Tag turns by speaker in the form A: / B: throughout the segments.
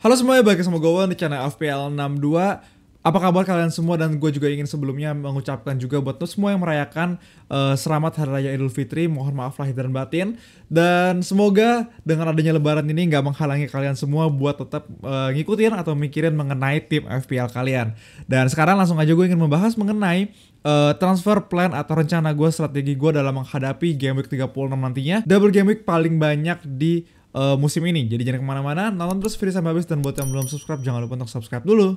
A: Halo semuanya, balik sama gue di channel FPL 62. Apa kabar kalian semua? Dan gue juga ingin sebelumnya mengucapkan juga buat semua yang merayakan selamat Hari Raya Idul Fitri. Mohon maaf lahir dan batin. Dan semoga dengan adanya lebaran ini nggak menghalangi kalian semua buat tetap ngikutin atau mikirin mengenai tim FPL kalian. Dan sekarang langsung aja gue ingin membahas mengenai transfer plan atau rencana gue, strategi gue dalam menghadapi Game Week 36 nantinya. Double Game Week paling banyak di musim ini. Jadi jangan kemana-mana, nonton terus video sampai habis. Dan buat yang belum subscribe, jangan lupa untuk subscribe dulu.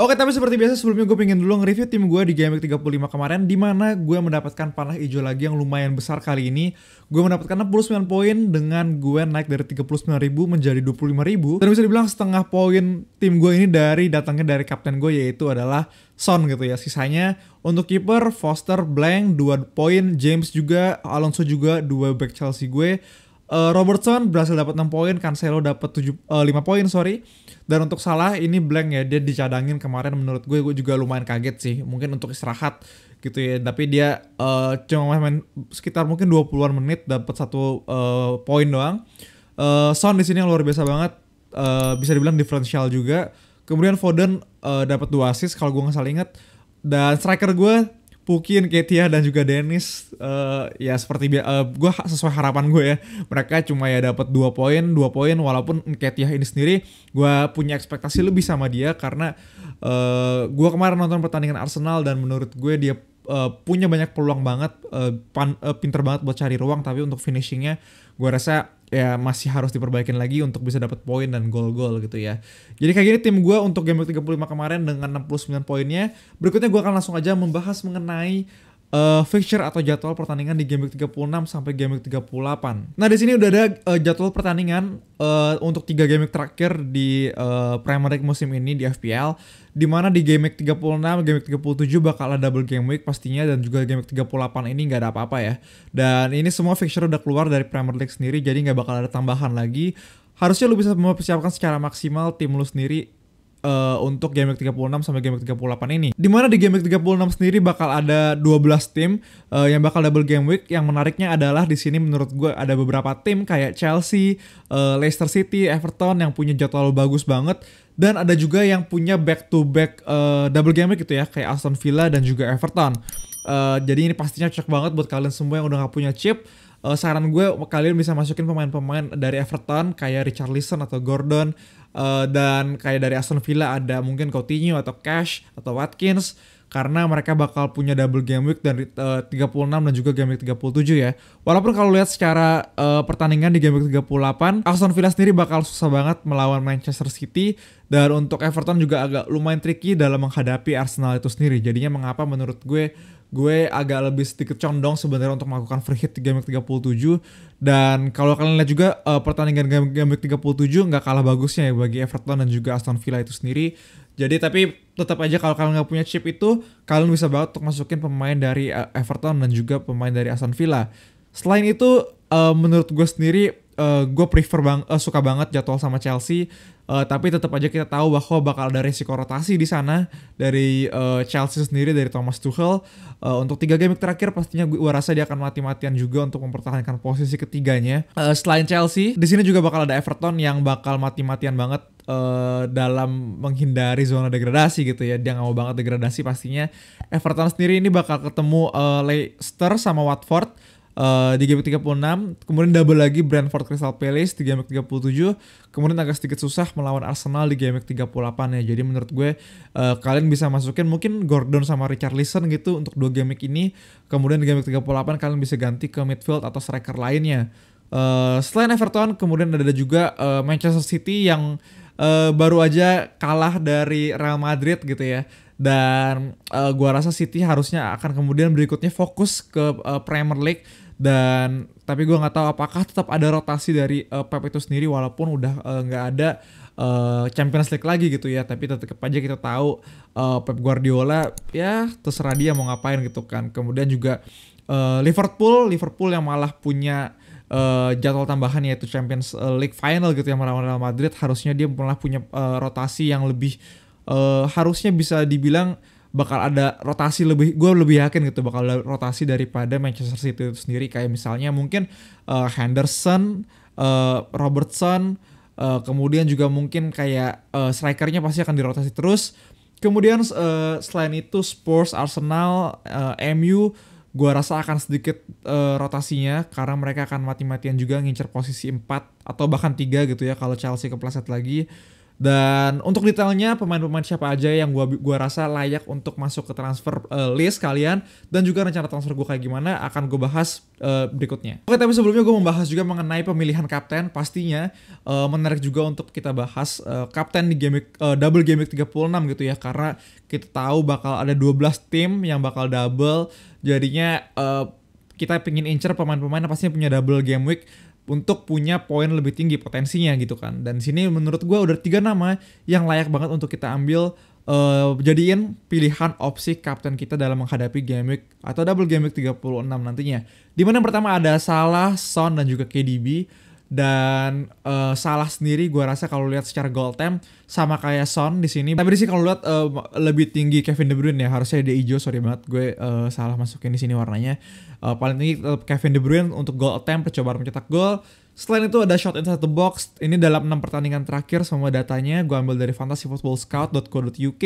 A: Oke, tapi seperti biasa sebelumnya gue pengen dulu nge-review tim gue di Game Week 35 kemarin, dimana gue mendapatkan panah hijau lagi yang lumayan besar kali ini. Gue mendapatkan 69 poin dengan gue naik dari 39.000 menjadi 25.000. Dan bisa dibilang setengah poin tim gue ini datangnya dari kapten gue, yaitu adalah Son gitu ya. Sisanya untuk kiper Foster blank 2 poin, James juga, Alonso juga, 2 back Chelsea gue. Robertson berhasil dapat 6 poin, Cancelo dapat 5 poin, sorry. Dan untuk Salah ini blank ya, dia dicadangin kemarin. Menurut gue juga lumayan kaget sih, mungkin untuk istirahat gitu ya. Tapi dia cuma main sekitar mungkin 20-an menit, dapat 1 poin doang. Son di sini yang luar biasa banget, bisa dibilang diferensial juga. Kemudian Foden dapat 2 assist kalau gue nggak salah ingat. Dan striker gue Puki, Nketiah dan juga Dennis, ya seperti gue sesuai harapan gue ya, mereka cuma ya dapat 2 poin walaupun Nketiah ini sendiri gue punya ekspektasi lebih sama dia karena gue kemarin nonton pertandingan Arsenal dan menurut gue dia punya banyak peluang banget, pinter banget buat cari ruang, tapi untuk finishingnya gue rasa ya masih harus diperbaikin lagi untuk bisa dapat poin dan gol-gol gitu ya. Jadi kayak gini tim gue untuk game 35 kemarin dengan 69 poinnya. Berikutnya gue akan langsung aja membahas mengenai fixture atau jadwal pertandingan di game week 36 sampai game week 38. Nah, di sini udah ada jadwal pertandingan untuk 3 game week terakhir di Premier League musim ini di FPL, di mana di game week 36, game week 37 bakal ada double game week pastinya, dan juga game week 38 ini nggak ada apa-apa ya. Dan ini semua fixture udah keluar dari Premier League sendiri, jadi nggak bakal ada tambahan lagi. Harusnya lu bisa mempersiapkan secara maksimal tim lu sendiri untuk game week 36 sampai game week 38 ini. Dimana di game week 36 sendiri bakal ada 12 tim yang bakal double game week. Yang menariknya adalah di sini menurut gue ada beberapa tim kayak Chelsea, Leicester City, Everton yang punya jadwal bagus banget. Dan ada juga yang punya back to back double game week gitu ya, kayak Aston Villa dan juga Everton. Jadi ini pastinya cocok banget buat kalian semua yang udah gak punya chip. Saran gue kalian bisa masukin pemain-pemain dari Everton kayak Richarlison atau Gordon, dan kayak dari Aston Villa ada mungkin Coutinho atau Cash atau Watkins, karena mereka bakal punya double game week dari 36 dan juga game week 37 ya. Walaupun kalau lihat secara pertandingan di game week 38, Aston Villa sendiri bakal susah banget melawan Manchester City, dan untuk Everton juga agak lumayan tricky dalam menghadapi Arsenal itu sendiri. Jadinya mengapa menurut gue agak lebih sedikit condong sebenarnya untuk melakukan free hit di game week 37. Dan kalau kalian lihat juga pertandingan game week 37 nggak kalah bagusnya ya bagi Everton dan juga Aston Villa itu sendiri. Jadi tapi tetap aja kalau kalian nggak punya chip itu, kalian bisa banget untuk masukin pemain dari Everton dan juga pemain dari Aston Villa. Selain itu menurut gue sendiri gue suka banget jadwal sama Chelsea. Tapi tetap aja kita tahu bahwa bakal ada resiko rotasi di sana dari Chelsea sendiri, dari Thomas Tuchel. Untuk 3 game terakhir pastinya gue rasa dia akan mati-matian juga untuk mempertahankan posisi ketiganya. Selain Chelsea, di sini juga bakal ada Everton yang bakal mati-matian banget dalam menghindari zona degradasi gitu ya. Dia nggak mau banget degradasi pastinya. Everton sendiri ini bakal ketemu Leicester sama Watford di game 36, kemudian double lagi Brentford Crystal Palace di game 37, kemudian agak sedikit susah melawan Arsenal di game 38 ya. Jadi menurut gue kalian bisa masukin mungkin Gordon sama Richarlison gitu untuk 2 game ini. Kemudian di game 38 kalian bisa ganti ke midfield atau striker lainnya. Selain Everton, kemudian ada juga Manchester City yang baru aja kalah dari Real Madrid gitu ya. Dan gua rasa City harusnya akan kemudian berikutnya fokus ke Premier League. Dan tapi gue nggak tahu apakah tetap ada rotasi dari Pep itu sendiri, walaupun udah nggak ada Champions League lagi gitu ya. Tapi tetap aja kita tahu Pep Guardiola ya terserah dia mau ngapain gitu kan. Kemudian juga Liverpool yang malah punya jadwal tambahan yaitu Champions League Final gitu yang melawan Real Madrid. Harusnya dia malah punya rotasi yang lebih harusnya bisa dibilang bakal ada rotasi lebih, gue lebih yakin gitu bakal ada rotasi daripada Manchester City itu sendiri. Kayak misalnya mungkin Henderson, Robertson, kemudian juga mungkin kayak strikernya pasti akan dirotasi terus. Kemudian selain itu Spurs, Arsenal, MU gua rasa akan sedikit rotasinya karena mereka akan mati-matian juga ngincer posisi 4 atau bahkan 3 gitu ya kalau Chelsea kepleset lagi. Dan untuk detailnya pemain-pemain siapa aja yang gua rasa layak untuk masuk ke transfer list kalian dan juga rencana transfer gue kayak gimana akan gue bahas berikutnya. Oke, tapi sebelumnya gue membahas juga mengenai pemilihan kapten. Pastinya menarik juga untuk kita bahas kapten di game double game week 36 gitu ya, karena kita tahu bakal ada 12 tim yang bakal double. Jadinya kita pengen incer pemain-pemain yang pastinya punya double game week untuk punya poin lebih tinggi potensinya gitu kan. Dan di sini menurut gue udah 3 nama yang layak banget untuk kita ambil jadiin pilihan opsi kapten kita dalam menghadapi game week atau double game week 36 nantinya. Dimana yang pertama ada Salah, Son dan juga KDB. Dan Salah sendiri gue rasa kalau lihat secara goal time sama kayak Son di sini. Tapi di sini kalau lihat lebih tinggi Kevin De Bruyne ya, harusnya dia hijau, sorry banget gue salah masukin di sini warnanya. Paling tinggi Kevin De Bruyne untuk goal time, percobaan mencetak gol. Selain itu ada shot inside the box. Ini dalam 6 pertandingan terakhir semua datanya gue ambil dari fantasyfootballscout.co.uk,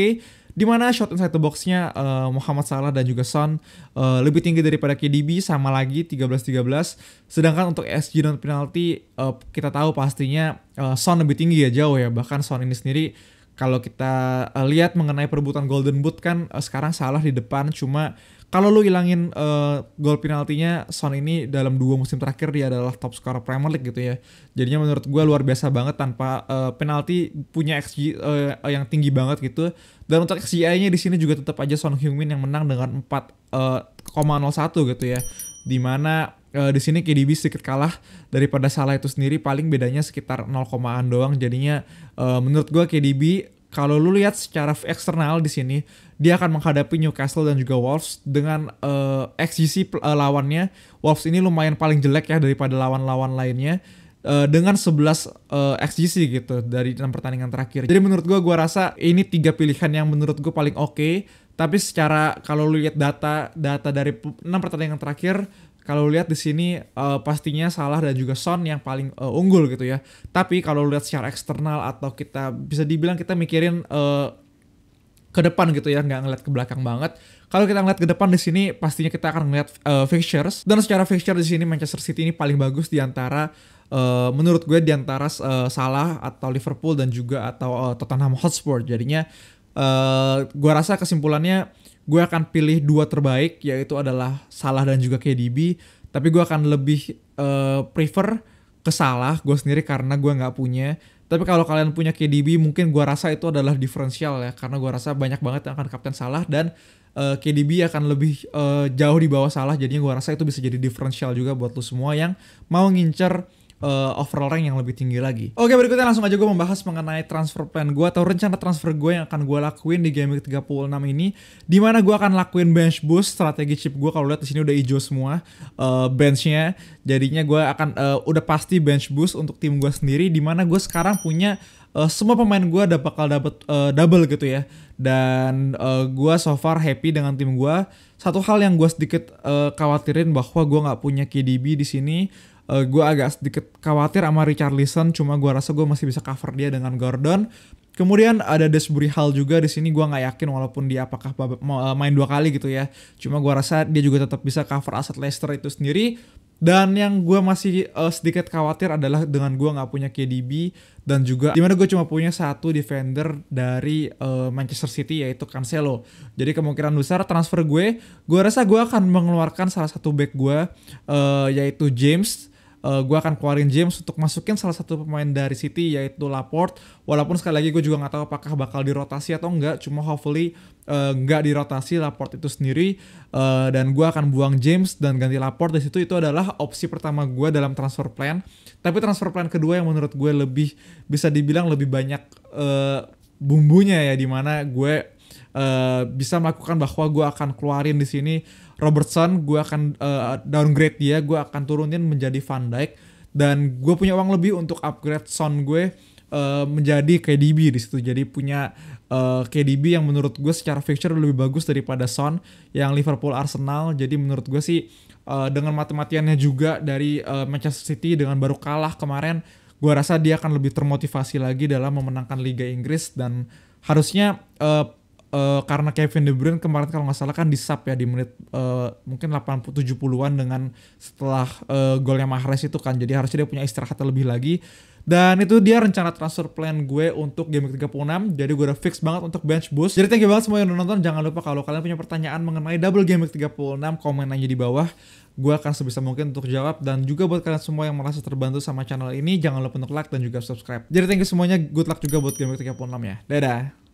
A: di mana shot inside the box-nya Muhammad Salah dan juga Son lebih tinggi daripada KDB sama lagi 13-13. Sedangkan untuk XG non penalty kita tahu pastinya Son lebih tinggi ya, jauh ya. Bahkan Son ini sendiri kalau kita lihat mengenai perebutan Golden Boot kan sekarang Salah di depan, cuma kalau lu hilangin gol penaltinya, Son ini dalam 2 musim terakhir dia adalah top scorer Premier League gitu ya. Jadinya menurut gue luar biasa banget tanpa penalti punya XG yang tinggi banget gitu. Dan untuk XGI-nya di sini juga tetap aja Son Heung-min yang menang dengan 4,01 gitu ya. Dimana di sini KDB sedikit kalah daripada Salah itu sendiri, paling bedanya sekitar 0,an doang. Jadinya menurut gue KDB kalau lu lihat secara eksternal di sini dia akan menghadapi Newcastle dan juga Wolves dengan XGC lawannya. Wolves ini lumayan paling jelek ya daripada lawan-lawan lainnya dengan 11 XGC gitu dari 6 pertandingan terakhir. Jadi menurut gue rasa ini 3 pilihan yang menurut gue paling oke. Tapi secara kalau lu lihat data dari 6 pertandingan terakhir, kalau lihat di sini pastinya Salah dan juga Son yang paling unggul gitu ya. Tapi kalau lihat secara eksternal atau kita bisa dibilang kita mikirin ke depan gitu ya, nggak ngeliat ke belakang banget. Kalau kita ngeliat ke depan di sini pastinya kita akan ngeliat fixtures, dan secara fixture di sini Manchester City ini paling bagus di antara menurut gue di antara Salah atau Liverpool dan juga atau Tottenham Hotspur. Jadinya gue rasa kesimpulannya gue akan pilih 2 terbaik, yaitu adalah Salah dan juga KDB. Tapi gue akan lebih prefer ke Salah gue sendiri karena gue nggak punya. Tapi kalau kalian punya KDB mungkin gue rasa itu adalah diferensial ya, karena gue rasa banyak banget yang akan kapten Salah dan KDB akan lebih jauh di bawah Salah. Jadinya gue rasa itu bisa jadi diferensial juga buat lu semua yang mau ngincer overall rank yang lebih tinggi lagi. Oke, berikutnya langsung aja gue membahas mengenai transfer plan gue atau rencana transfer gue yang akan gue lakuin di game week 36 ini, dimana gue akan lakuin bench boost. Strategi chip gue kalau lihat di sini udah hijau semua benchnya. Jadinya gue akan udah pasti bench boost untuk tim gue sendiri, dimana gue sekarang punya semua pemain gue bakal dapet double gitu ya. Dan gue so far happy dengan tim gue. Satu hal yang gue sedikit khawatirin bahwa gue nggak punya KDB di sini. Gue agak sedikit khawatir sama Richarlison, cuma gue rasa gue masih bisa cover dia dengan Gordon. Kemudian ada Desbury Hall juga di sini, gue nggak yakin walaupun dia apakah main 2 kali gitu ya. Cuma gue rasa dia juga tetap bisa cover aset Leicester itu sendiri. Dan yang gue masih sedikit khawatir adalah dengan gue nggak punya KDB dan juga dimana gue cuma punya 1 defender dari Manchester City yaitu Cancelo. Jadi kemungkinan besar transfer gue rasa gue akan mengeluarkan salah satu back gue yaitu James. Gue akan keluarin James untuk masukin salah satu pemain dari City yaitu Laporte. Walaupun sekali lagi gue juga nggak tahu apakah bakal dirotasi atau enggak. Cuma hopefully nggak dirotasi Laporte itu sendiri. Dan gue akan buang James dan ganti Laporte. Di situ itu adalah opsi pertama gue dalam transfer plan. Tapi transfer plan kedua yang menurut gue lebih bisa dibilang lebih banyak bumbunya ya, dimana gue bisa melakukan bahwa gue akan keluarin di sini Robertson, gue akan downgrade dia, gue akan turunin menjadi Van Dijk, dan gue punya uang lebih untuk upgrade Son gue menjadi KDB di situ. Jadi punya KDB yang menurut gue secara fixture lebih bagus daripada Son yang Liverpool Arsenal. Jadi menurut gue sih dengan mati-matiannya juga dari Manchester City dengan baru kalah kemarin, gue rasa dia akan lebih termotivasi lagi dalam memenangkan Liga Inggris. Dan harusnya karena Kevin De Bruyne kemarin kalau nggak salah kan di-sub ya di menit mungkin 80-70an dengan setelah golnya Mahrez itu kan. Jadi harusnya dia punya istirahat lebih lagi. Dan itu dia rencana transfer plan gue untuk Game Week 36. Jadi gue udah fix banget untuk bench boost. Jadi thank you banget semua yang udah nonton. Jangan lupa kalau kalian punya pertanyaan mengenai double Game Week 36, komen aja di bawah. Gue akan sebisa mungkin untuk jawab. Dan juga buat kalian semua yang merasa terbantu sama channel ini, jangan lupa untuk like dan juga subscribe. Jadi thank you semuanya, good luck juga buat Game Week 36 ya. Dadah.